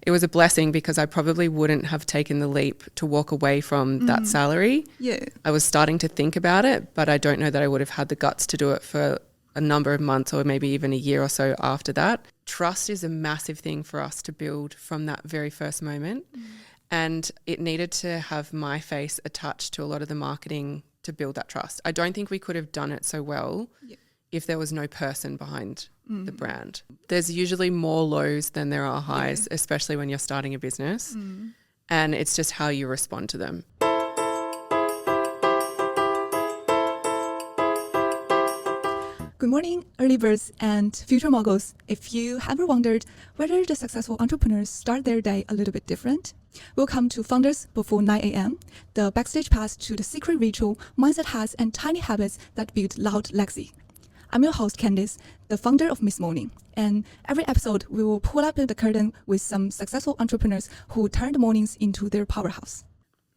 it was a blessing because I probably wouldn't have taken the leap to walk away from that salary. Yeah. I was starting to think about it, but I don't know that I would have had the guts to do it for a number of months or maybe even a year or so after that. Trust is a massive thing for us to build from that very first moment. And it needed to have my face attached to a lot of the marketing to build that trust. I don't think we could have done it so well if there was no person behind the brand. There's usually more lows than there are highs, especially when you're starting a business. And it's just how you respond to them. Good morning, early birds and future moguls. If you ever wondered whether the successful entrepreneurs start their day a little bit different, welcome to Founders Before 9 a.m., the backstage pass to the secret ritual, mindset hacks, and tiny habits that build loud legacy. I'm your host, Candice, the founder of Miss Morning. And every episode, we will pull up the curtain with some successful entrepreneurs who turned mornings into their powerhouse.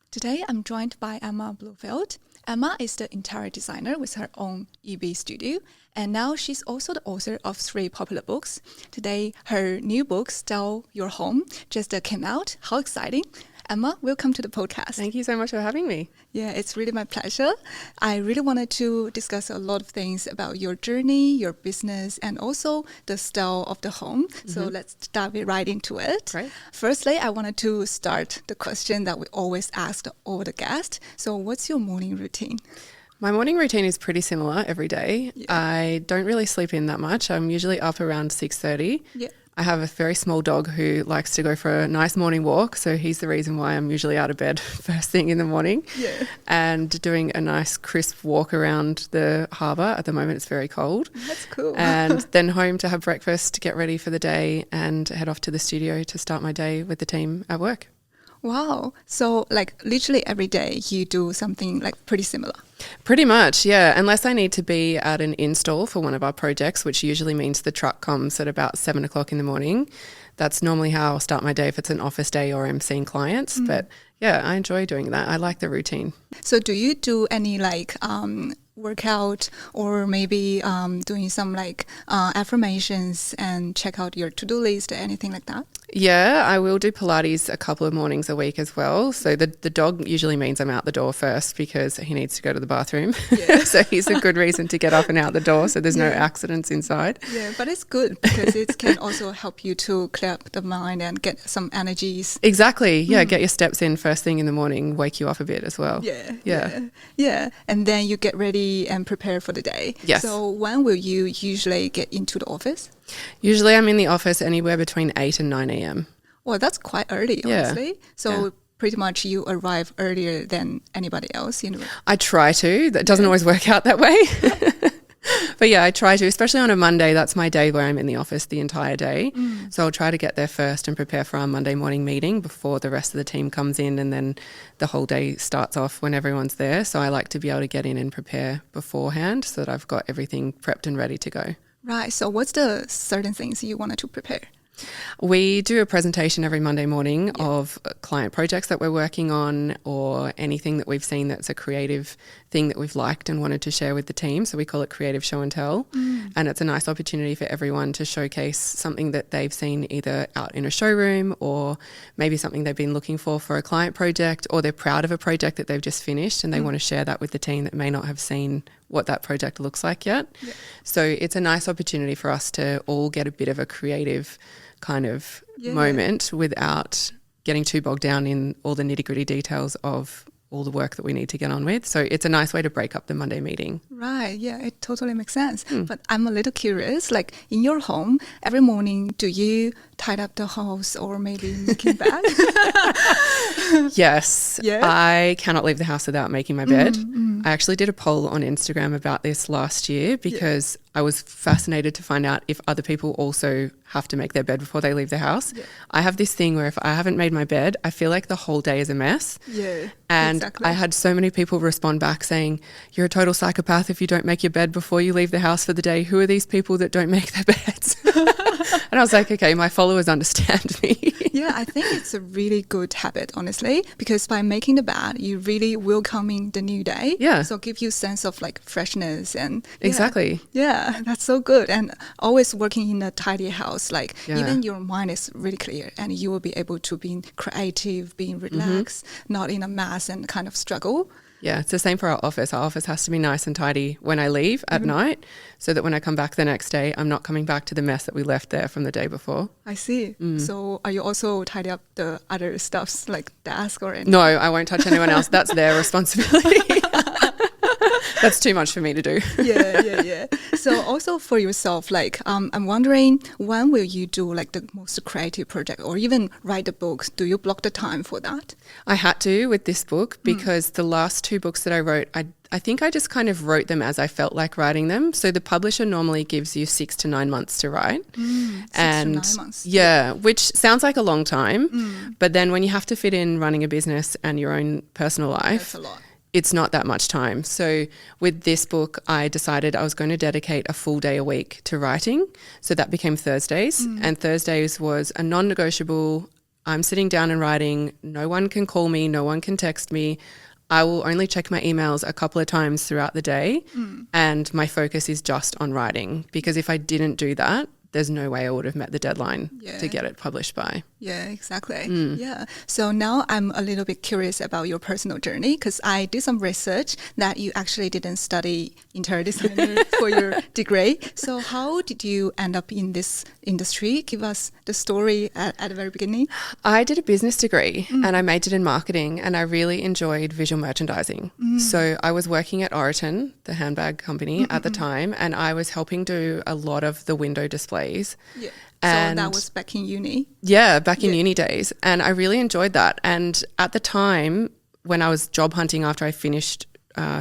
Today, I'm joined by Emma Blomfield. Emma is the interior designer with her own EB studio, and now she's also the author of 3 popular books. Today, her new book, Style Your Home, just came out. How exciting. Emma, welcome to the podcast. Thank you so much for having me. Yeah, it's really my pleasure. I really wanted to discuss a lot of things about your journey, your business, and also the style of the home. So let's dive right into it. Right. Firstly, I wanted to start the question that we always ask all the guests. So what's your morning routine? My morning routine is pretty similar every day. Yeah. I don't really sleep in that much. I'm usually up around 6:30. Yeah. I have a very small dog who likes to go for a nice morning walk, so he's the reason why I'm usually out of bed first thing in the morning. Yeah. And doing a nice crisp walk around the harbour. At the moment it's very cold. That's cool. And then home to have breakfast, to get ready for the day, and head off to the studio to start my day with the team at work. Wow. So like literally every day you do something like pretty similar. Pretty much, yeah. Unless I need to be at an install for one of our projects, which usually means the truck comes at about 7 o'clock in the morning. That's normally how I'll start my day if it's an office day or I'm seeing clients. But yeah, I enjoy doing that. I like the routine. So do you do any like workout or maybe doing some like affirmations and check out your to-do list or anything like that? Yeah, I will do Pilates a couple of mornings a week as well. So the dog usually means I'm out the door first because he needs to go to the bathroom. Yeah. So he's a good reason to get up and out the door so there's no accidents inside. Yeah, but it's good because it can also help you to clear up the mind and get some energies. Exactly. Yeah, get your steps in first thing in the morning, wake you up a bit as well. Yeah. And then you get ready and prepare for the day. Yes. So when will you usually get into the office? Usually I'm in the office anywhere between 8 and 9 a.m. Well, that's quite early, honestly. So pretty much you arrive earlier than anybody else. I try to. That doesn't always work out that way. But yeah, I try to, especially on a Monday. That's my day where I'm in the office the entire day. So I'll try to get there first and prepare for our Monday morning meeting before the rest of the team comes in, and then the whole day starts off when everyone's there. So I like to be able to get in and prepare beforehand so that I've got everything prepped and ready to go. Right. So what's the certain things you wanted to prepare? We do a presentation every Monday morning of client projects that we're working on or anything that we've seen that's a creative thing that we've liked and wanted to share with the team. So we call it Creative Show and Tell. And it's a nice opportunity for everyone to showcase something that they've seen either out in a showroom or maybe something they've been looking for a client project, or they're proud of a project that they've just finished and they want to share that with the team that may not have seen what that project looks like yet. Yeah. So it's a nice opportunity for us to all get a bit of a creative kind of moment without getting too bogged down in all the nitty-gritty details of all the work that we need to get on with. So it's a nice way to break up the Monday meeting. Right. Yeah, it totally makes sense. But I'm a little curious, like in your home, every morning, do you tidy up the house or maybe making bed? Yes. Yeah? I cannot leave the house without making my bed. I actually did a poll on Instagram about this last year because I was fascinated to find out if other people also have to make their bed before they leave the house. Yeah. I have this thing where if I haven't made my bed, I feel like the whole day is a mess. Yeah, and exactly. I had so many people respond back saying, you're a total psychopath if you don't make your bed before you leave the house for the day. Who are these people that don't make their beds? And I was like, okay, my followers understand me. Yeah, I think it's a really good habit, honestly, because by making the bed, you really welcoming the new day. Yeah. So give you sense of like freshness and Exactly. Yeah, that's so good. And always working in a tidy house, like Yeah. even your mind is really clear and you will be able to be creative, being relaxed, not in a mess and kind of struggle. Yeah, it's the same for our office. Our office has to be nice and tidy when I leave at night so that when I come back the next day, I'm not coming back to the mess that we left there from the day before. I see. So are you also tidy up the other stuffs like desk or anything? No, I won't touch anyone else. That's their responsibility. That's too much for me to do. Yeah. So also for yourself, like I'm wondering, when will you do like the most creative project or even write a book? Do you block the time for that? I had to with this book because the last two books that I wrote, I think I just kind of wrote them as I felt like writing them. So the publisher normally gives you 6 to 9 months to write. 6 to 9 months. Yeah, which sounds like a long time. But then when you have to fit in running a business and your own personal life, That's a lot. it's not that much time. So with this book, I decided I was going to dedicate a full day a week to writing. So that became Thursdays. And Thursdays was a non-negotiable. I'm sitting down and writing. No one can call me. No one can text me. I will only check my emails a couple of times throughout the day. And my focus is just on writing. Because if I didn't do that, there's no way I would have met the deadline to get it published by. Yeah, exactly. Yeah. So now I'm a little bit curious about your personal journey because I did some research that you actually didn't study interior designer for your degree. So how did you end up in this industry? Give us the story at the very beginning. I did a business degree and I majored in marketing and I really enjoyed visual merchandising. So I was working at Oriton, the handbag company at the time, and I was helping do a lot of the window displays. Yeah. And so that was back in uni. Yeah, back in uni days. And I really enjoyed that. And at the time, when I was job hunting after I finished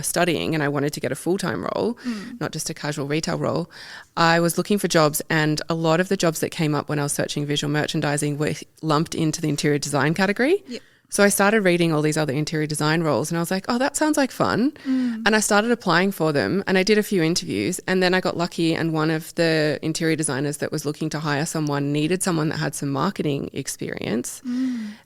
studying and I wanted to get a full-time role, not just a casual retail role, I was looking for jobs, and a lot of the jobs that came up when I was searching visual merchandising were lumped into the interior design category. Yeah. So I started reading all these other interior design roles and I was like, oh, that sounds like fun. And I started applying for them and I did a few interviews, and then I got lucky and one of the interior designers that was looking to hire someone needed someone that had some marketing experience.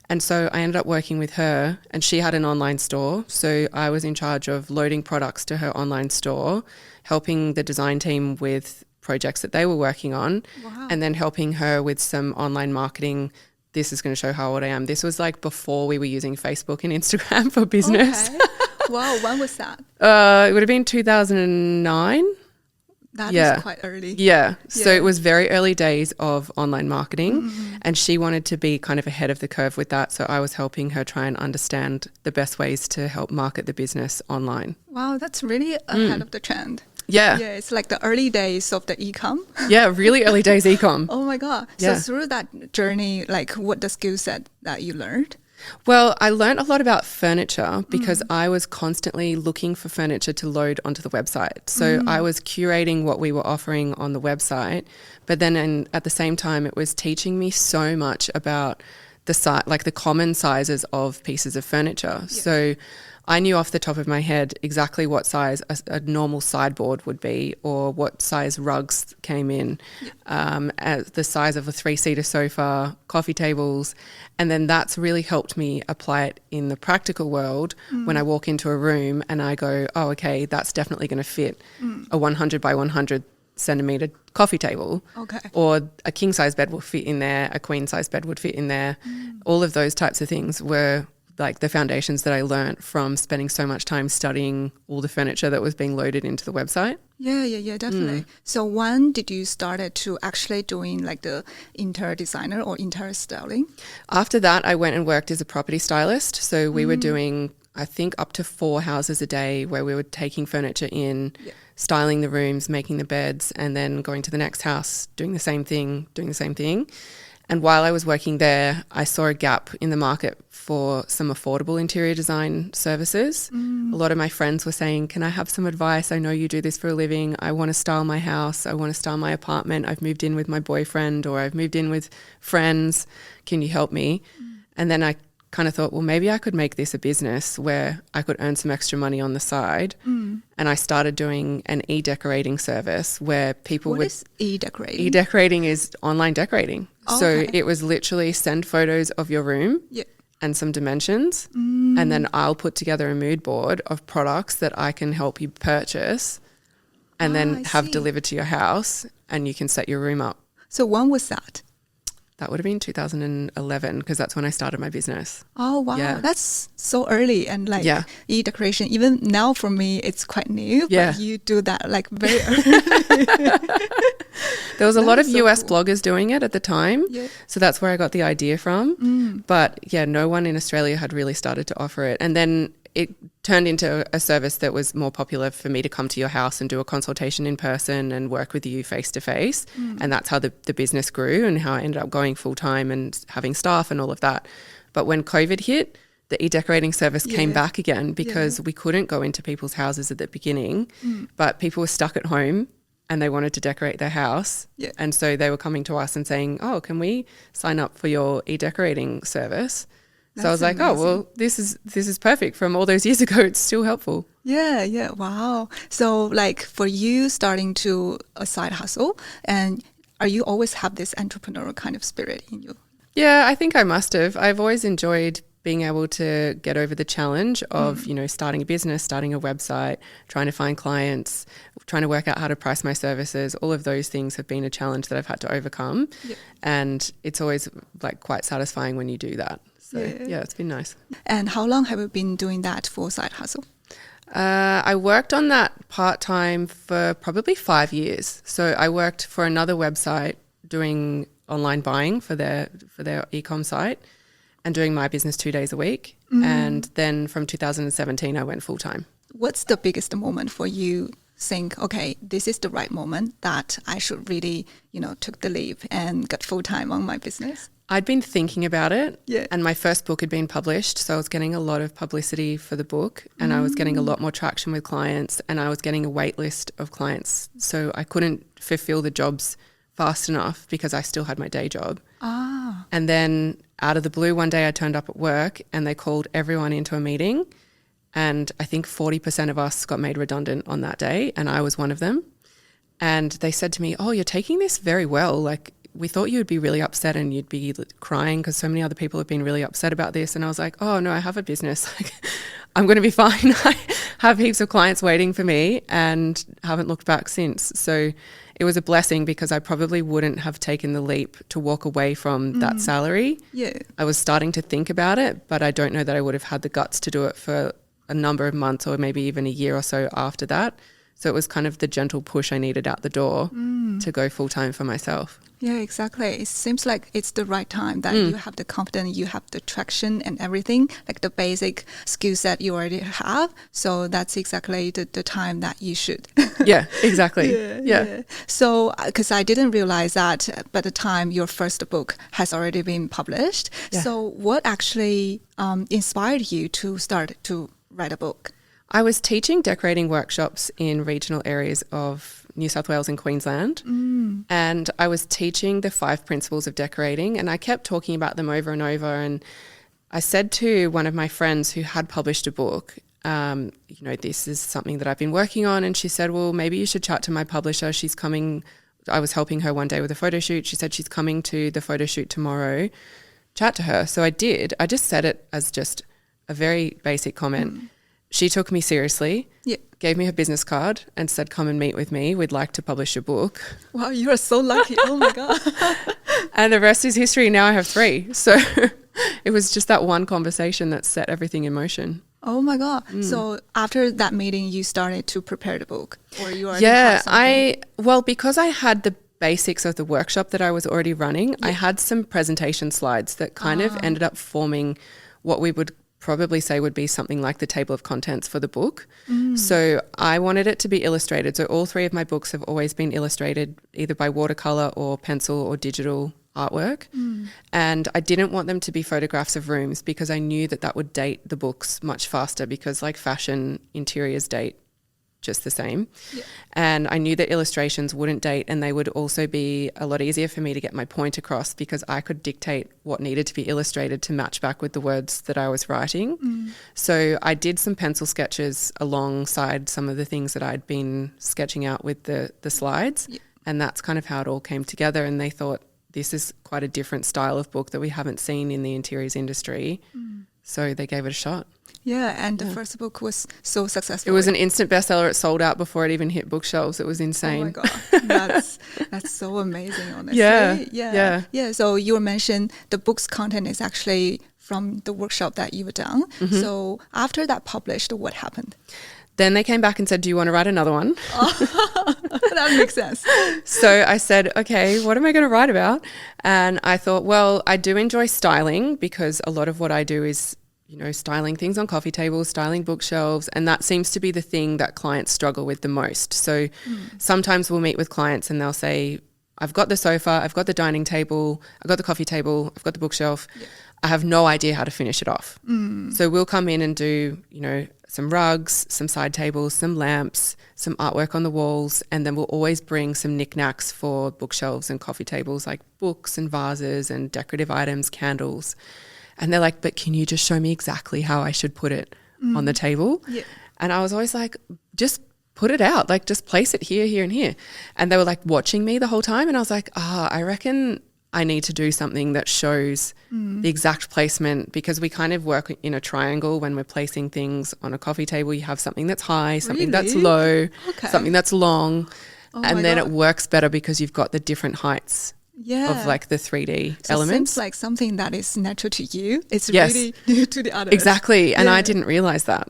And so I ended up working with her, and she had an online store. So I was in charge of loading products to her online store, helping the design team with projects that they were working on, and then helping her with some online marketing. This is going to show how old I am. This was like before we were using Facebook and Instagram for business. Okay. Wow, when was that? It would have been 2009. That is quite early. Yeah. So it was very early days of online marketing, and she wanted to be kind of ahead of the curve with that. So I was helping her try and understand the best ways to help market the business online. Wow, that's really ahead of the trend. Yeah. Yeah, it's like the early days of the e-com. Yeah, really early days e-com. Oh my God. Yeah. So through that journey, like what the skill set that you learned? Well, I learned a lot about furniture because I was constantly looking for furniture to load onto the website. So I was curating what we were offering on the website, but then at the same time, it was teaching me so much about the common sizes of pieces of furniture. Yeah. So I knew off the top of my head exactly what size a normal sideboard would be, or what size rugs came in, as the size of a 3-seater sofa, coffee tables. And then that's really helped me apply it in the practical world when I walk into a room and I go, oh, okay, that's definitely going to fit a 100 by 100 centimeter coffee table. Okay. Or a king size bed will fit in there, a queen size bed would fit in there. All of those types of things were like the foundations that I learned from spending so much time studying all the furniture that was being loaded into the website. Yeah, definitely. So when did you started to actually doing like the interior designer or interior styling? After that, I went and worked as a property stylist. So we were doing, I think, up to 4 houses a day where we were taking furniture in, styling the rooms, making the beds, and then going to the next house, doing the same thing. And while I was working there, I saw a gap in the market for some affordable interior design services. A lot of my friends were saying, can I have some advice? I know you do this for a living. I want to style my house. I want to style my apartment. I've moved in with my boyfriend, or I've moved in with friends. Can you help me? And then I kind of thought, well, maybe I could make this a business where I could earn some extra money on the side. And I started doing an e-decorating service where people What is e-decorating? E-decorating is online decorating. Oh, so okay. it was literally send photos of your room and some dimensions, and then I'll put together a mood board of products that I can help you purchase and then I have see. delivered to your house, and you can set your room up. So when was that? That would have been 2011 because that's when I started my business. Oh, wow. Yeah. That's so early. And like Yeah. e-decoration, even now for me, it's quite new. Yeah. But you do that like very early. There was a That lot of is so US cool. bloggers doing it at the time. Yeah. So that's where I got the idea from. But yeah, no one in Australia had really started to offer it. And then it turned into a service that was more popular for me to come to your house and do a consultation in person and work with you face to face. And that's how the business grew and how I ended up going full time and having staff and all of that. But when COVID hit, the e-decorating service came Yeah. back again because we couldn't go into people's houses at the beginning, but people were stuck at home and they wanted to decorate their house. Yeah. And so they were coming to us and saying, oh, can we sign up for your e-decorating service? So I was That's like, oh, amazing. well, this is perfect. From all those years ago, it's still helpful. Yeah. Wow. So like for you starting to a side hustle, and are you always have this entrepreneurial kind of spirit in you? Yeah, I think I must have. I've always enjoyed being able to get over the challenge of, starting a business, starting a website, trying to find clients, trying to work out how to price my services. All of those things have been a challenge that I've had to overcome. Yeah. And it's always like quite satisfying when you do that. So Yeah. it's been nice. And how long have you been doing that for side hustle? I worked on that part-time for probably 5 years. So I worked for another website doing online buying for their e-com site and doing my business 2 days a week. And then from 2017, I went full-time. What's the biggest moment for you think, okay, this is the right moment that I should really, took the leap and get full-time on my business? I'd been thinking about it, Yeah. and my first book had been published, so I was getting a lot of publicity for the book, and I was getting a lot more traction with clients, and I was getting a wait list of clients, so I couldn't fulfill the jobs fast enough because I still had my day job. Ah. And then out of the blue, one day I turned up at work and they called everyone into a meeting, and I think 40% of us got made redundant on that day, and I was one of them. And they said to me, oh, you're taking this very well. Like, we thought you would be really upset and you'd be crying because so many other people have been really upset about this. And I was like, oh, no, I have a business. Like, I'm going to be fine. I have heaps of clients waiting for me and haven't looked back since. So it was a blessing because I probably wouldn't have taken the leap to walk away from that salary. Yeah. I was starting to think about it, but I don't know that I would have had the guts to do it for a number of months or maybe even a year or so after that. So it was kind of the gentle push I needed out the door to go full time for myself. Yeah, exactly. It seems like it's the right time that you have the confidence, you have the traction and everything, like the basic skill set you already have. So that's exactly the time that you should. Yeah, exactly. Yeah. So, because I didn't realize that by the time your first book has already been published. Yeah. So what actually inspired you to start to write a book? I was teaching decorating workshops in regional areas of New South Wales and Queensland. And I was teaching the 5 principles of decorating, and I kept talking about them over and over. And I said to one of my friends who had published a book, this is something that I've been working on. And she said, well, maybe you should chat to my publisher. She's coming. I was helping her one day with a photo shoot. She said she's coming to the photo shoot tomorrow. Chat to her. So I did. I just said it as just a very basic comment. She took me seriously, gave me her business card and said, come and meet with me. We'd like to publish a book. Wow, you are so lucky. Oh my God. And the rest is history. Now I have 3. So it was just that one conversation that set everything in motion. Oh my God. So after that meeting, you started to prepare the book, or you already had something? Because I had the basics of the workshop that I was already running, I had some presentation slides that kind of ended up forming what we would probably say would be something like the table of contents for the book. So I wanted it to be illustrated. So all 3 of my books have always been illustrated either by watercolor or pencil or digital artwork. And I didn't want them to be photographs of rooms because I knew that would date the books much faster because like fashion, interiors date just the same. Yeah. And I knew that illustrations wouldn't date, and they would also be a lot easier for me to get my point across because I could dictate what needed to be illustrated to match back with the words that I was writing. So I did some pencil sketches alongside some of the things that I'd been sketching out with the slides. Yeah. And that's kind of how it all came together. And they thought, this is quite a different style of book that we haven't seen in the interiors industry. So they gave it a shot. Yeah, and the first book was so successful. It was an instant bestseller. It sold out before it even hit bookshelves. It was insane. Oh my God, that's so amazing, honestly. Yeah. So you mentioned the book's content is actually from the workshop that you've done. So after that published, what happened? Then they came back and said, do you want to write another one? That makes sense. So I said, okay, what am I going to write about? And I thought, well, I do enjoy styling because a lot of what I do is, styling things on coffee tables, styling bookshelves, and that seems to be the thing that clients struggle with the most. So sometimes we'll meet with clients and they'll say, I've got the sofa, I've got the dining table, I've got the coffee table, I've got the bookshelf. Yeah. I have no idea how to finish it off. So we'll come in and do, some rugs, some side tables, some lamps, some artwork on the walls, and then we'll always bring some knickknacks for bookshelves and coffee tables, like books and vases and decorative items, candles. And they're like, but can you just show me exactly how I should put it on the table? Yeah. And I was always like, just put it out, like just place it here, here and here. And they were like watching me the whole time. And I was like, I reckon I need to do something that shows the exact placement, because we kind of work in a triangle when we're placing things on a coffee table. You have something that's high, something that's low, something that's long, and then it works better because you've got the different heights of like the 3D elements. It seems like something that is natural to you. It's really new to the others. Exactly. And I didn't realize that.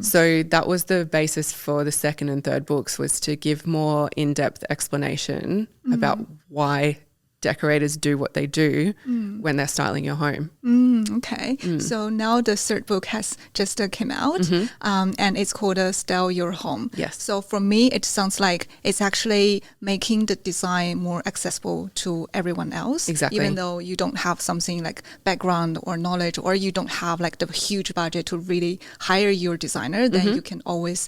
So that was the basis for the second and third books, was to give more in-depth explanation about why decorators do what they do when they're styling your home. So now the third book has just came out, and it's called Style Your Home. Yes. So for me, it sounds like it's actually making the design more accessible to everyone else. Exactly. Even though you don't have something like background or knowledge, or you don't have like the huge budget to really hire your designer, then you can always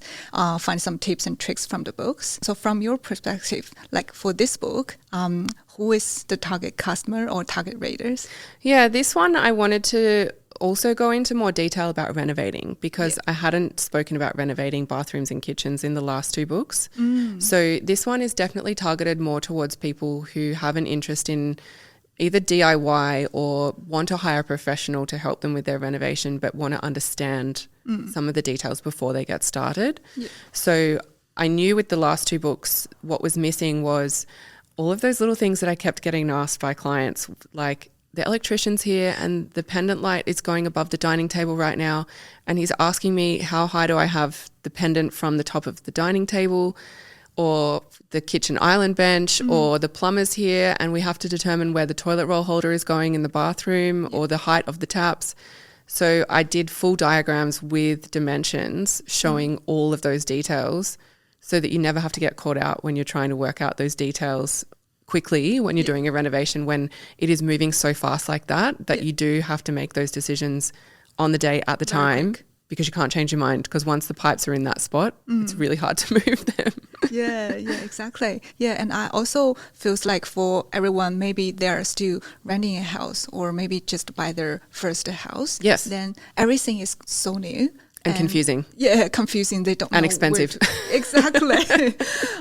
find some tips and tricks from the books. So from your perspective, like for this book, who is the target customer or target readers? Yeah, this one I wanted to also go into more detail about renovating, because I hadn't spoken about renovating bathrooms and kitchens in the last two books. So this one is definitely targeted more towards people who have an interest in either DIY or want to hire a professional to help them with their renovation, but want to understand some of the details before they get started. So I knew with the last two books what was missing was all of those little things that I kept getting asked by clients, like the electrician's here and the pendant light is going above the dining table right now, and he's asking me how high do I have the pendant from the top of the dining table, or the kitchen island bench, or the plumber's here and we have to determine where the toilet roll holder is going in the bathroom, or the height of the taps. So I did full diagrams with dimensions showing all of those details, so that you never have to get caught out when you're trying to work out those details quickly when you're doing a renovation, when it is moving so fast like that you do have to make those decisions on the day at the time, because you can't change your mind, because once the pipes are in that spot, it's really hard to move them. Yeah, exactly. Yeah, and I also feels like for everyone, maybe they're still renting a house or maybe just buy their first house. Yes. Then everything is so new. And confusing. Yeah, confusing. They don't know. And expensive. Exactly.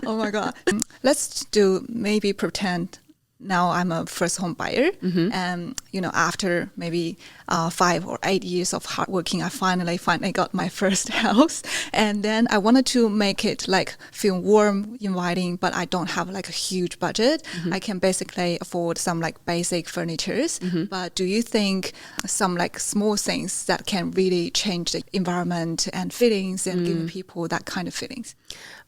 Oh my God. Let's maybe pretend now I'm a first home buyer, and after maybe 5 or 8 years of hard working, I finally got my first house, and then I wanted to make it like feel warm, inviting, but I don't have like a huge budget. I can basically afford some like basic furnitures, but do you think some like small things that can really change the environment and feelings and give people that kind of feelings?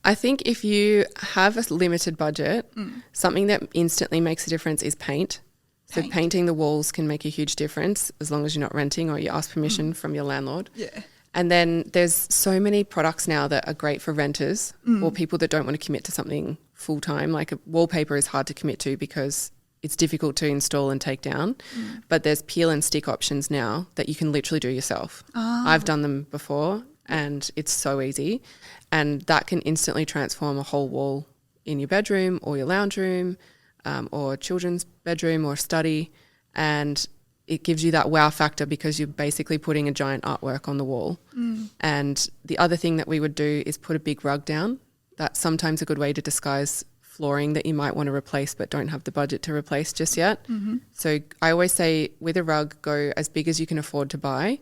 I think if you have a limited budget, something that instantly makes a difference is paint. So painting the walls can make a huge difference, as long as you're not renting or you ask permission from your landlord. Yeah. And then there's so many products now that are great for renters or people that don't want to commit to something full time. Like a wallpaper is hard to commit to because it's difficult to install and take down. But there's peel and stick options now that you can literally do yourself. I've done them before, and it's so easy. And that can instantly transform a whole wall in your bedroom or your lounge room or children's bedroom or study. And it gives you that wow factor because you're basically putting a giant artwork on the wall. And the other thing that we would do is put a big rug down. That's sometimes a good way to disguise flooring that you might want to replace but don't have the budget to replace just yet. So I always say with a rug, go as big as you can afford to buy,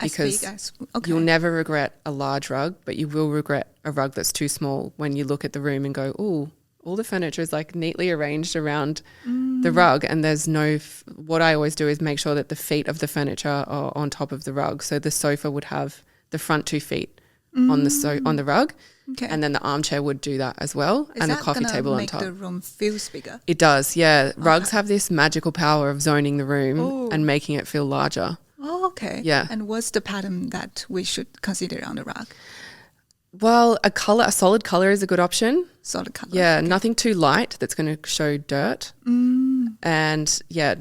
because you'll never regret a large rug, but you will regret a rug that's too small when you look at the room and go, oh, all the furniture is like neatly arranged around the rug, and there's no what I always do is make sure that the feet of the furniture are on top of the rug. So the sofa would have the front 2 feet on the rug. Okay. And then the armchair would do that as well, and the coffee table on top. Make the room feels bigger? It does, yeah. Rugs have this magical power of zoning the room and making it feel larger. Oh, okay. Yeah. And what's the pattern that we should consider on the rug? Well, a solid color is a good option. Solid color. Yeah, nothing too light that's going to show dirt. And yeah,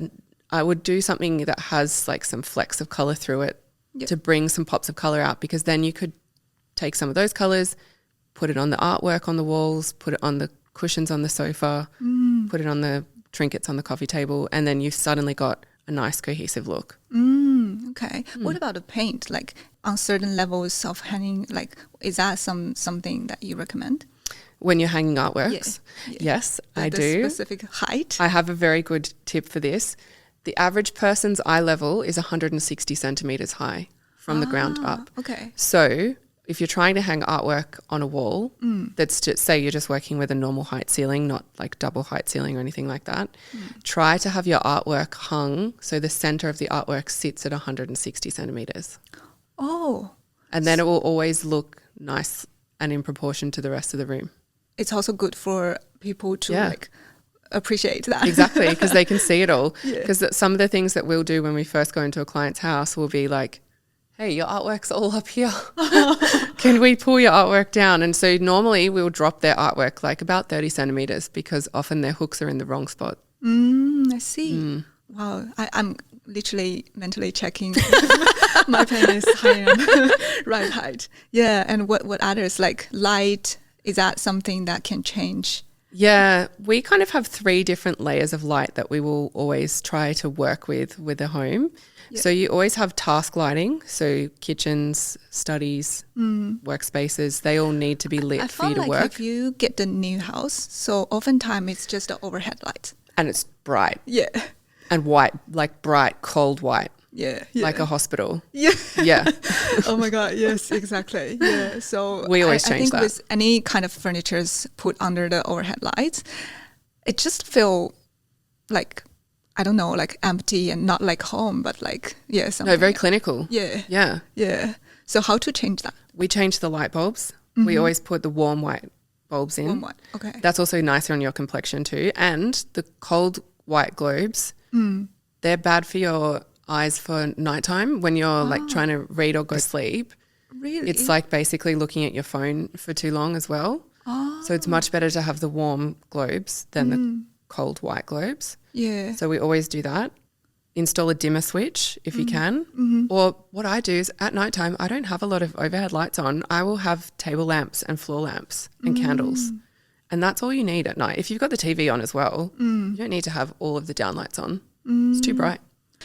I would do something that has like some flecks of color through it to bring some pops of color out, because then you could take some of those colors, put it on the artwork on the walls, put it on the cushions on the sofa, put it on the trinkets on the coffee table, and then you've suddenly got a nice cohesive look. Okay. What about the paint? Like on certain levels of hanging, like is that something that you recommend? When you're hanging artworks? Yeah. Yes, I do. The specific height? I have a very good tip for this. The average person's eye level is 160 centimetres high from the ground up. Okay. So if you're trying to hang artwork on a wall, that's just, say you're just working with a normal height ceiling, not like double height ceiling or anything like that, try to have your artwork hung so the centre of the artwork sits at 160 centimetres. Oh. And then it will always look nice and in proportion to the rest of the room. It's also good for people to like appreciate that. Exactly, because they can see it all. Because some of the things that we'll do when we first go into a client's house will be like, hey, your artwork's all up here. Can we pull your artwork down? And so normally we'll drop their artwork like about 30 centimetres, because often their hooks are in the wrong spot. I see. Wow. I'm literally mentally checking my pen is high and right height. Yeah. And what others, like light, is that something that can change? Yeah, we kind of have 3 different layers of light that we will always try to work with the home. So you always have task lighting, so kitchens, studies, workspaces, they all need to be lit for you to work. I find like if you get the new house, so oftentimes it's just the overhead light. And it's bright. Yeah. And white, like bright, cold white. Yeah. Like a hospital. Yeah. Yeah. Oh my God, yes, exactly. Yeah. So we always change that. I think with any kind of furnitures put under the overhead lights, it just feel like, I don't know, like empty and not like home, but like, something. No, very clinical. Yeah. Yeah. Yeah. So how to change that? We change the light bulbs. We always put the warm white bulbs in. Warm white, okay. That's also nicer on your complexion too. And the cold white globes, they're bad for your eyes for nighttime when you're like trying to read or go to sleep. Really? It's like basically looking at your phone for too long as well. So it's much better to have the warm globes than the cold white globes. Yeah. So we always do that. Install a dimmer switch if you can. Or what I do is at nighttime, I don't have a lot of overhead lights on. I will have table lamps and floor lamps and candles. And that's all you need at night. If you've got the TV on as well, you don't need to have all of the downlights on. It's too bright.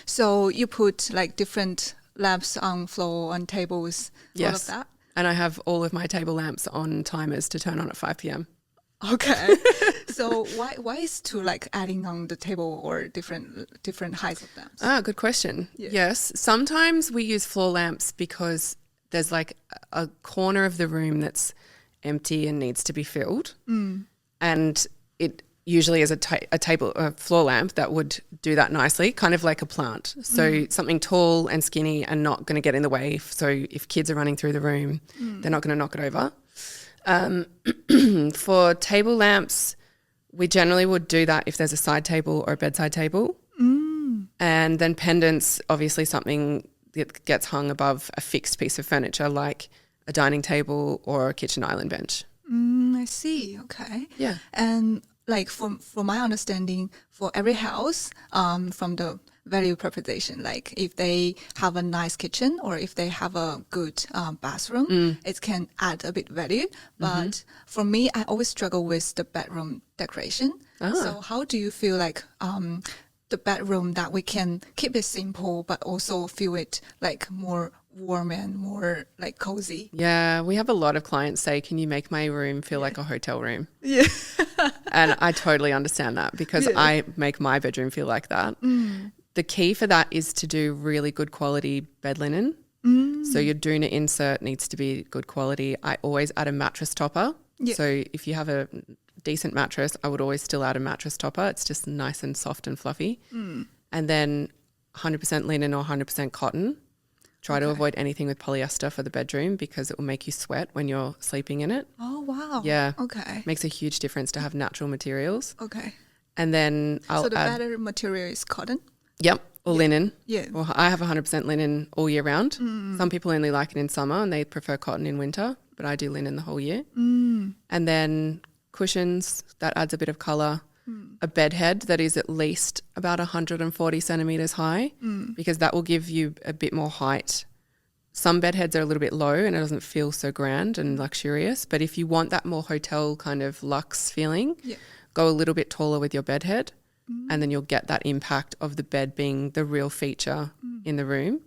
So you put like different lamps on floor, on tables, all of that? And I have all of my table lamps on timers to turn on at 5 p.m. Okay. So why is to like adding on the table or different heights of lamps? Good question. Yeah. Yes. Sometimes we use floor lamps because there's like a corner of the room that's empty and needs to be filled. And it usually is a floor lamp that would do that nicely, kind of like a plant. So something tall and skinny and not going to get in the way. So if kids are running through the room, they're not going to knock it over. For table lamps, we generally would do that if there's a side table or a bedside table. And then pendants, obviously something that gets hung above a fixed piece of furniture like a dining table or a kitchen island bench. I see. Okay. Yeah. And like from my understanding, for every house, from the value proposition. Like if they have a nice kitchen or if they have a good bathroom, it can add a bit value. But for me, I always struggle with the bedroom decoration. So how do you feel like the bedroom that we can keep it simple but also feel it like more warm and more like cozy? Yeah, we have a lot of clients say, can you make my room feel like a hotel room? Yeah. And I totally understand that because I make my bedroom feel like that. The key for that is to do really good quality bed linen. So your doona insert needs to be good quality. I always add a mattress topper. So if you have a decent mattress, I would always still add a mattress topper. It's just nice and soft and fluffy. And then 100% linen or 100% cotton. Try to avoid anything with polyester for the bedroom because it will make you sweat when you're sleeping in it. Oh, wow. Yeah. Okay. Makes a huge difference to have natural materials. Okay. And then I'll So the add, better material is cotton? Yep, or linen. Yeah. Well, I have 100% linen all year round. Some people only like it in summer and they prefer cotton in winter, but I do linen the whole year. And then cushions, that adds a bit of colour. A bed head that is at least about 140 centimetres high because that will give you a bit more height. Some bed heads are a little bit low and it doesn't feel so grand and luxurious, but if you want that more hotel kind of luxe feeling, go a little bit taller with your bed head and then you'll get that impact of the bed being the real feature in the room.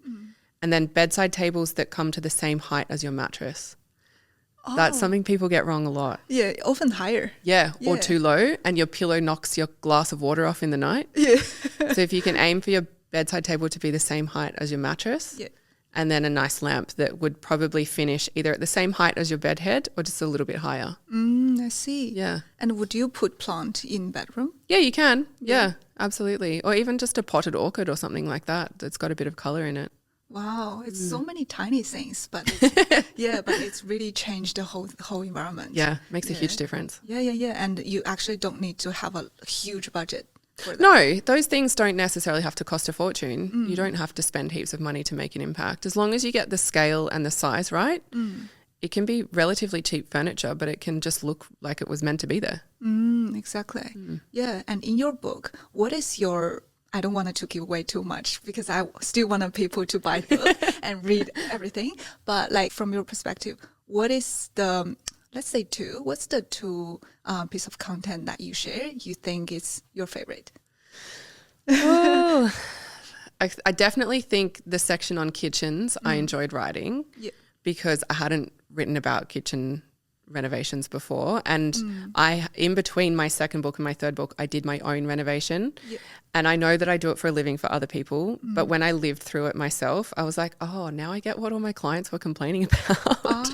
And then bedside tables that come to the same height as your mattress. That's something people get wrong a lot. Yeah, often higher. Yeah, or too low and your pillow knocks your glass of water off in the night. Yeah. So if you can aim for your bedside table to be the same height as your mattress and then a nice lamp that would probably finish either at the same height as your bed head or just a little bit higher. I see. Yeah. And would you put plant in bedroom? Yeah, you can. Yeah, absolutely. Or even just a potted orchid or something like that that's got a bit of colour in it. Wow, it's so many tiny things, but it's really changed the whole environment. Yeah, makes a huge difference. Yeah. And you actually don't need to have a huge budget for that. No, those things don't necessarily have to cost a fortune. You don't have to spend heaps of money to make an impact. As long as you get the scale and the size right, it can be relatively cheap furniture, but it can just look like it was meant to be there. Exactly. Yeah, and in your book, what is your... I don't want to give away too much because I still want people to buy the book and read everything. But like from your perspective, what is the, what's the two piece of content that you share you think is your favorite? Oh, I definitely think the section on kitchens I enjoyed writing because I hadn't written about kitchen renovations before, and I, in between my second book and my third book, I did my own renovation, and I know that I do it for a living for other people, but when I lived through it myself, I was like, oh, now I get what all my clients were complaining about.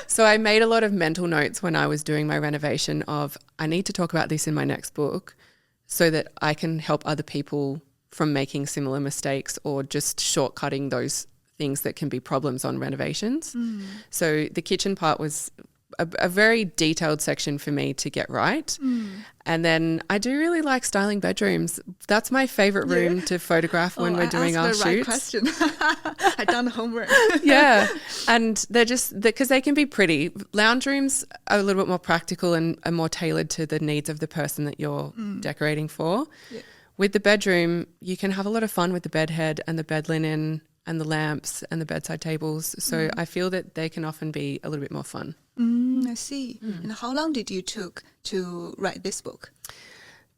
So I made a lot of mental notes when I was doing my renovation of, I need to talk about this in my next book so that I can help other people from making similar mistakes or just shortcutting those things that can be problems on renovations. So the kitchen part was a very detailed section for me to get right. And then I do really like styling bedrooms. That's my favorite room to photograph when we're doing our shoots. Right question. I done the homework. Yeah. And they're just, because they can be pretty. Lounge rooms are a little bit more practical and are more tailored to the needs of the person that you're decorating for. With the bedroom, you can have a lot of fun with the bed head and the bed linen and the lamps and the bedside tables. So I feel that they can often be a little bit more fun. I see. And how long did you took to write this book?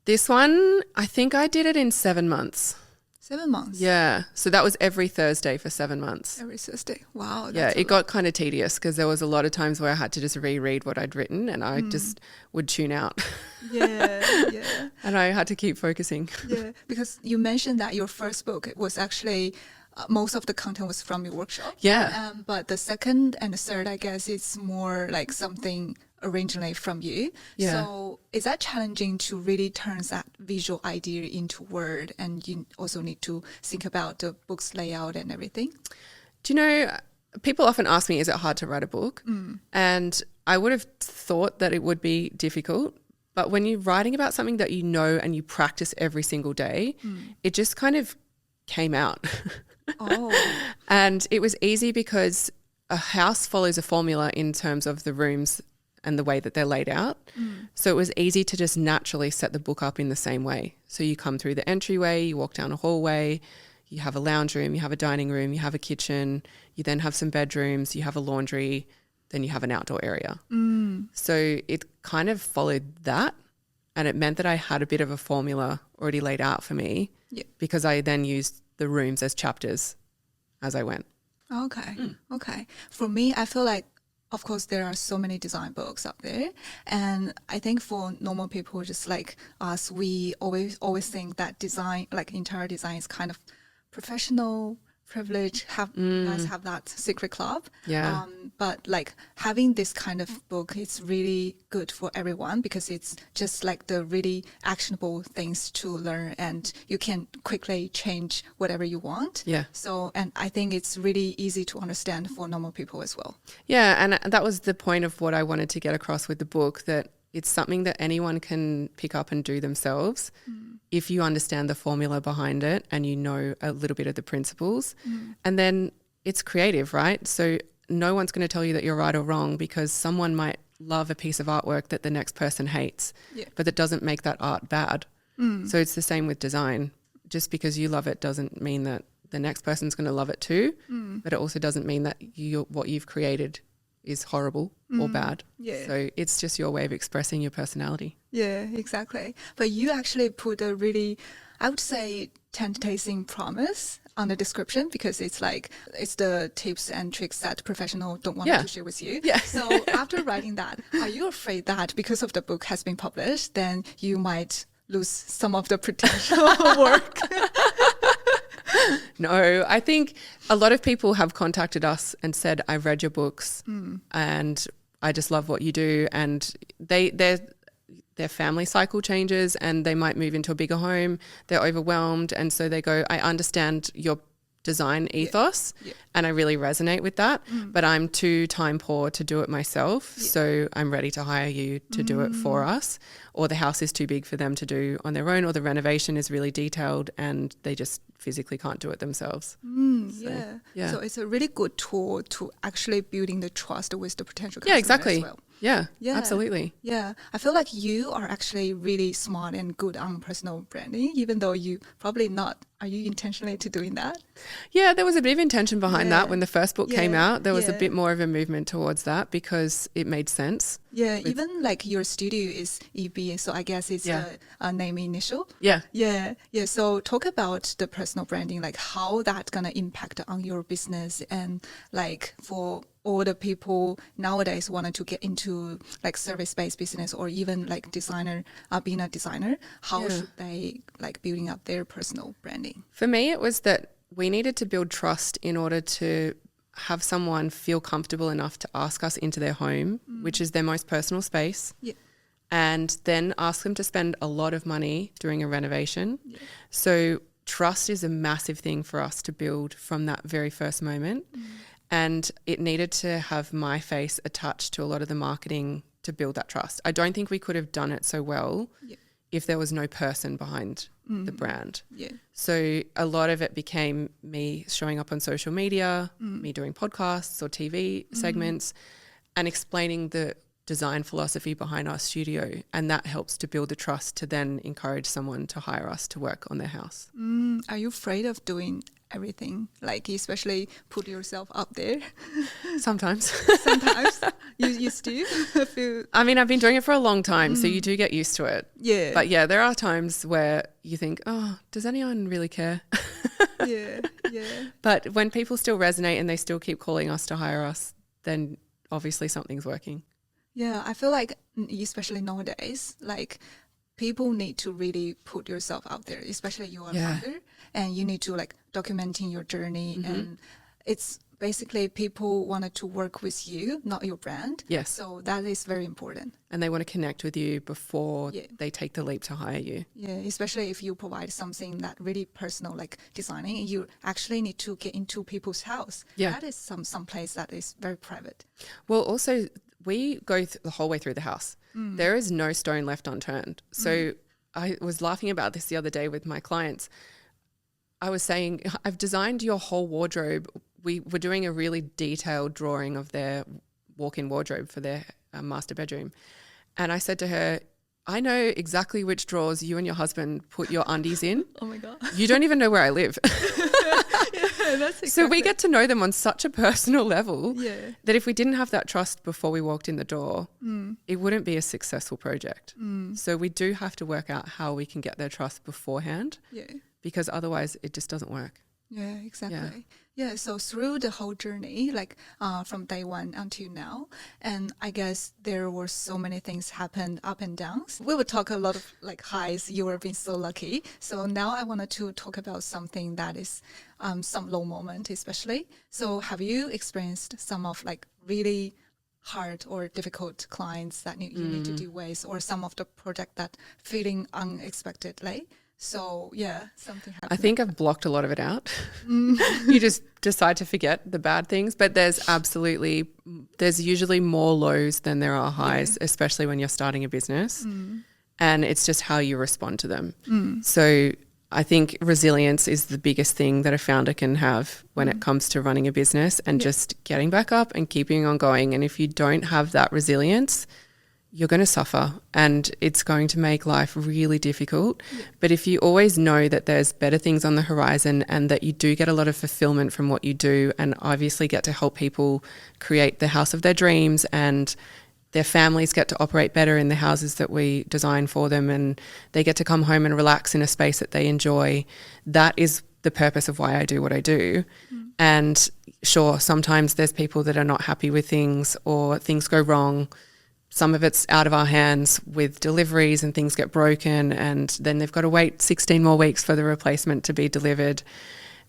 This one, I think I did it in 7 months. 7 months? Yeah. So that was every Thursday for 7 months. Every Thursday. Wow. Yeah, it got kind of tedious because there was a lot of times where I had to just reread what I'd written and I just would tune out. Yeah. And I had to keep focusing. Yeah, because you mentioned that your first book was actually... most of the content was from your workshop. Yeah. But the second and the third, I guess, it's more like something originally from you. Yeah. So is that challenging to really turn that visual idea into word? And you also need to think about the book's layout and everything? Do you know, people often ask me, is it hard to write a book? And I would have thought that it would be difficult. But when you're writing about something that you know and you practice every single day, it just kind of came out. And it was easy because a house follows a formula in terms of the rooms and the way that they're laid out. So it was easy to just naturally set the book up in the same way. So you come through the entryway, you walk down a hallway, you have a lounge room, you have a dining room, you have a kitchen, you then have some bedrooms, you have a laundry, then you have an outdoor area. So it kind of followed that, and it meant that I had a bit of a formula already laid out for me because I then used the rooms as chapters as I went. Okay. For me, I feel like, of course, there are so many design books out there. And I think for normal people just like us, we always think that design, like interior design, is kind of professional, privilege, guys have that secret club. But like having this kind of book, it's really good for everyone because it's just like the really actionable things to learn, and you can quickly change whatever you want. So, and I think it's really easy to understand for normal people as well. And that was the point of what I wanted to get across with the book, that it's something that anyone can pick up and do themselves if you understand the formula behind it and you know a little bit of the principles. And then it's creative, right? So no one's going to tell you that you're right or wrong, because someone might love a piece of artwork that the next person hates, but that doesn't make that art bad. So it's the same with design. Just because you love it doesn't mean that the next person's going to love it too, but it also doesn't mean that what you've created is horrible or bad. So it's just your way of expressing your personality. Exactly. But you actually put a really, I would say, tantalizing promise on the description, because it's like, it's the tips and tricks that professionals don't want to share with you. So after writing that, are you afraid that because of the book has been published, then you might lose some of the potential work? No, I think a lot of people have contacted us and said, I've read your books and I just love what you do. And their family cycle changes and they might move into a bigger home. They're overwhelmed. And so they go, I understand your design ethos and I really resonate with that, but I'm too time poor to do it myself. So I'm ready to hire you to do it for us. Or the house is too big for them to do on their own, or the renovation is really detailed and they just physically can't do it themselves. So it's a really good tool to actually building the trust with the potential customer as well. Absolutely. I feel like you are actually really smart and good on personal branding, even though you probably not. Are you intentionally to doing that? There was a bit of intention behind that when the first book came out. There was a bit more of a movement towards that because it made sense. Even like your studio is EB, so I guess it's a name initial. So talk about the personal branding, like how that's gonna impact on your business, and like for all the people nowadays wanted to get into like service-based business or even like designer, being a designer, how should they like building up their personal branding? For me, it was that we needed to build trust in order to have someone feel comfortable enough to ask us into their home, which is their most personal space, and then ask them to spend a lot of money doing a renovation. So trust is a massive thing for us to build from that very first moment. And it needed to have my face attached to a lot of the marketing to build that trust. I don't think we could have done it so well if there was no person behind the brand. So a lot of it became me showing up on social media, me doing podcasts or TV segments, and explaining the design philosophy behind our studio. And that helps to build the trust to then encourage someone to hire us to work on their house. Are you afraid of doing everything, like especially put yourself up there? Sometimes you still feel, I mean, I've been doing it for a long time, so you do get used to it. But there are times where you think, oh, does anyone really care? But when people still resonate and they still keep calling us to hire us, then obviously something's working. I feel like especially nowadays, like people need to really put yourself out there, especially you are a founder, and you need to like documenting your journey. And it's basically people wanted to work with you, not your brand. So that is very important. And they want to connect with you before they take the leap to hire you. Especially if you provide something that really personal, like designing, you actually need to get into people's house. That is some place that is very private. Well, also we go the whole way through the house. There is no stone left unturned. So I was laughing about this the other day with my clients. I was saying, I've designed your whole wardrobe. We were doing a really detailed drawing of their walk-in wardrobe for their master bedroom. And I said to her, I know exactly which drawers you and your husband put your undies in. Oh my God. You don't even know where I live. Yeah, that's exactly. So we get to know them on such a personal level Yeah. that if we didn't have that trust before we walked in the door, it wouldn't be a successful project. So we do have to work out how we can get their trust beforehand, Yeah. because otherwise it just doesn't work. Yeah, exactly. Yeah, so through the whole journey, like from day one until now, and I guess there were so many things happened, up and downs. We would talk a lot of like highs. You were being so lucky. So now I wanted to talk about something that is some low moment, especially. So have you experienced some of like really hard or difficult clients that you need to deal with, or some of the project that feeling unexpectedly? So yeah, something happened. I think I've blocked a lot of it out. You just decide to forget the bad things, but there's usually more lows than there are highs, especially when you're starting a business. And it's just how you respond to them. So I think resilience is the biggest thing that a founder can have when it comes to running a business, and just getting back up and keeping on going. And if you don't have that resilience, you're going to suffer, and it's going to make life really difficult. But if you always know that there's better things on the horizon, and that you do get a lot of fulfillment from what you do, and obviously get to help people create the house of their dreams, and their families get to operate better in the houses that we design for them, and they get to come home and relax in a space that they enjoy, that is the purpose of why I do what I do. And sure, sometimes there's people that are not happy with things, or things go wrong. Some of it's out of our hands with deliveries, and things get broken, and then they've got to wait 16 more weeks for the replacement to be delivered.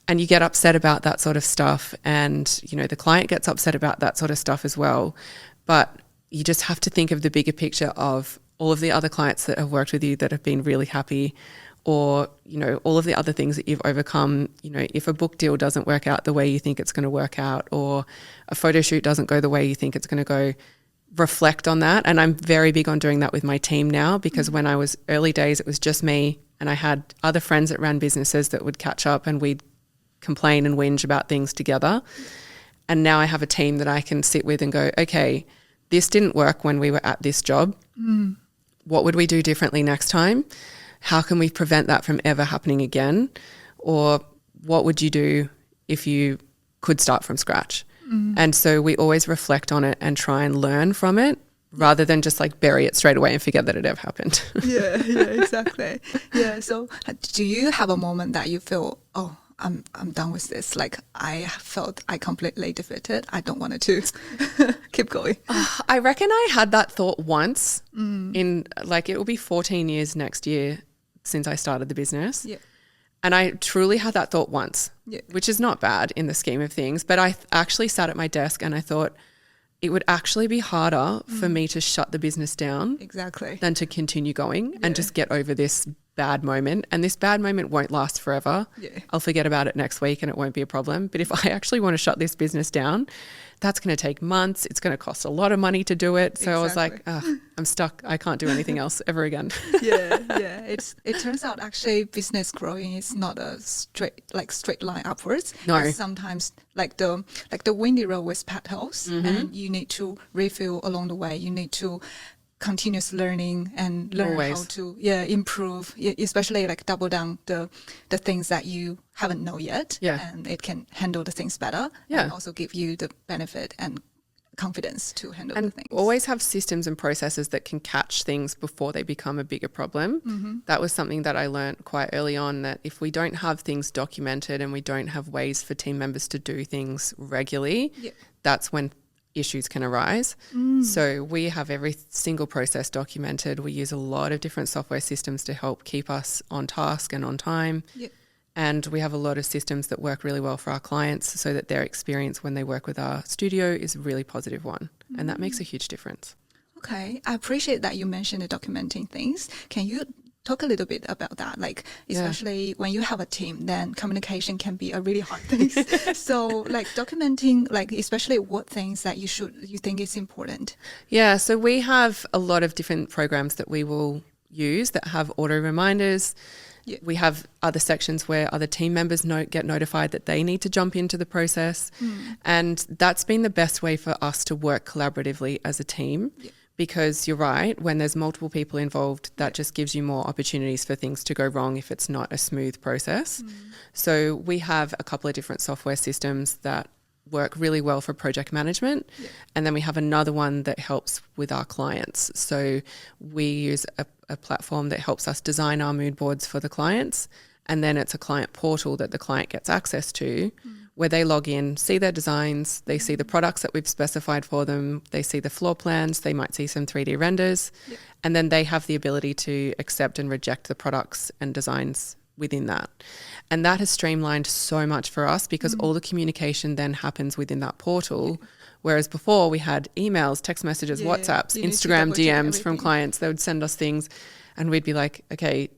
And you get upset about that sort of stuff, and you know the client gets upset about that sort of stuff as well. But you just have to think of the bigger picture of all of the other clients that have worked with you that have been really happy, or you know all of the other things that you've overcome. You know, if a book deal doesn't work out the way you think it's going to work out, or a photo shoot doesn't go the way you think it's going to go, reflect on that. And I'm very big on doing that with my team now, because when I was early days, it was just me, and I had other friends that ran businesses that would catch up, and we'd complain and whinge about things together. And now I have a team that I can sit with and go, okay, this didn't work when we were at this job. What would we do differently next time? How can we prevent that from ever happening again? Or what would you do if you could start from scratch? And so we always reflect on it and try and learn from it, rather than just like bury it straight away and forget that it ever happened. Yeah, exactly. Yeah. So do you have a moment that you feel, oh, I'm done with this? Like I felt I completely defeated. I don't want to keep going. I reckon I had that thought once in like, it will be 14 years next year since I started the business. Yeah. And I truly had that thought once, which is not bad in the scheme of things. But I actually sat at my desk and I thought it would actually be harder for me to shut the business down than to continue going and just get over this bad moment. And this bad moment won't last forever. I'll forget about it next week and it won't be a problem. But if I actually want to shut this business down, that's going to take months. It's going to cost a lot of money to do it. So I was like, I'm stuck. I can't do anything else ever again. It turns out actually business growing is not a straight line upwards. No. It's sometimes like the windy road with potholes, and you need to refill along the way. You need to continuous learning and learn how to improve, especially like double down the things that you haven't know yet, and it can handle the things better, and also give you the benefit and confidence to handle the things. Always have systems and processes that can catch things before they become a bigger problem. That was something that I learned quite early on, that if we don't have things documented and we don't have ways for team members to do things regularly, that's when issues can arise. So we have every single process documented. We use a lot of different software systems to help keep us on task and on time. And we have a lot of systems that work really well for our clients, so that their experience when they work with our studio is a really positive one. And that makes a huge difference. Okay. I appreciate that you mentioned the documenting things. Can you talk a little bit about that? Like, especially when you have a team, then communication can be a really hard thing. So like documenting, like especially what things that you think is important. Yeah. So we have a lot of different programs that we will use that have auto reminders. Yeah. We have other sections where other team members get notified that they need to jump into the process. And that's been the best way for us to work collaboratively as a team. Yeah. Because you're right, when there's multiple people involved, that just gives you more opportunities for things to go wrong if it's not a smooth process. So we have a couple of different software systems that work really well for project management. Yeah. And then we have another one that helps with our clients. So we use a platform that helps us design our mood boards for the clients. And then it's a client portal that the client gets access to where they log in, see their designs, they see the products that we've specified for them, they see the floor plans, they might see some 3D renders, and then they have the ability to accept and reject the products and designs within that. And that has streamlined so much for us because all the communication then happens within that portal. Whereas before we had emails, text messages, WhatsApps, Instagram DMs from clients. They would send us things and we'd be like, okay,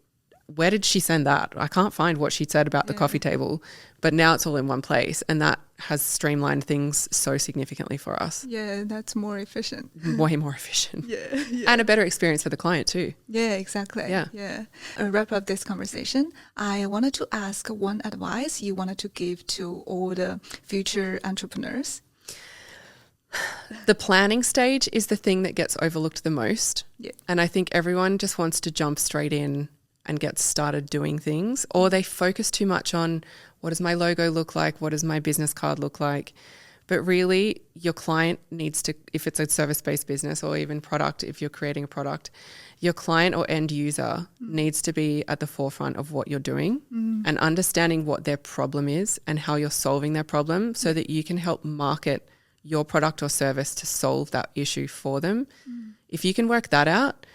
where did she send that? I can't find what she said about the coffee table. But now it's all in one place, and that has streamlined things so significantly for us. Yeah, that's more efficient. Way more efficient. And a better experience for the client too. Yeah, exactly. Yeah. To wrap up this conversation, I wanted to ask one advice you wanted to give to all the future entrepreneurs. The planning stage is the thing that gets overlooked the most. Yeah. And I think everyone just wants to jump straight in and get started doing things, or they focus too much on what does my logo look like, what does my business card look like. But really, your client needs to, if it's a service-based business or even product, if you're creating a product, your client or end user needs to be at the forefront of what you're doing and understanding what their problem is and how you're solving their problem so that you can help market your product or service to solve that issue for them. If you can work that out,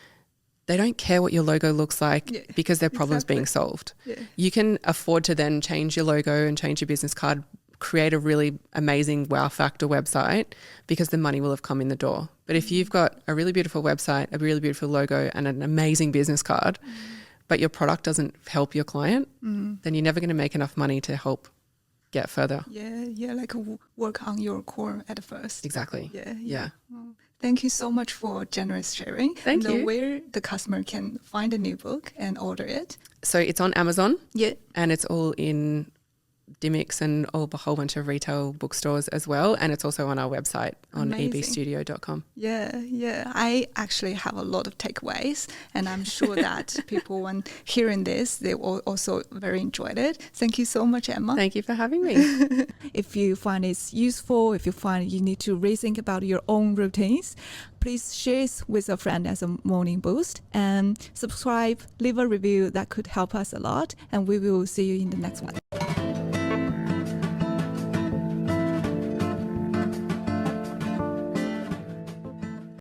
they don't care what your logo looks like because their problem's being solved. You can afford to then change your logo and change your business card, create a really amazing wow factor website because the money will have come in the door. But if you've got a really beautiful website, a really beautiful logo and an amazing business card, but your product doesn't help your client, then you're never going to make enough money to help get further. Like work on your core at first. Exactly. Well, thank you so much for generous sharing. Thank you. Where the customer can find a new book and order it. So it's on Amazon. Yeah. And it's all in Dimmicks and a whole bunch of retail bookstores as well. And it's also on our website on ebstudio.com. Yeah. I actually have a lot of takeaways, and I'm sure that people, when hearing this, they will also very enjoyed it. Thank you so much, Emma. Thank you for having me. If you find it's useful, if you find you need to rethink about your own routines, please share it with a friend as a morning boost, and subscribe, leave a review. That could help us a lot, and we will see you in the next one.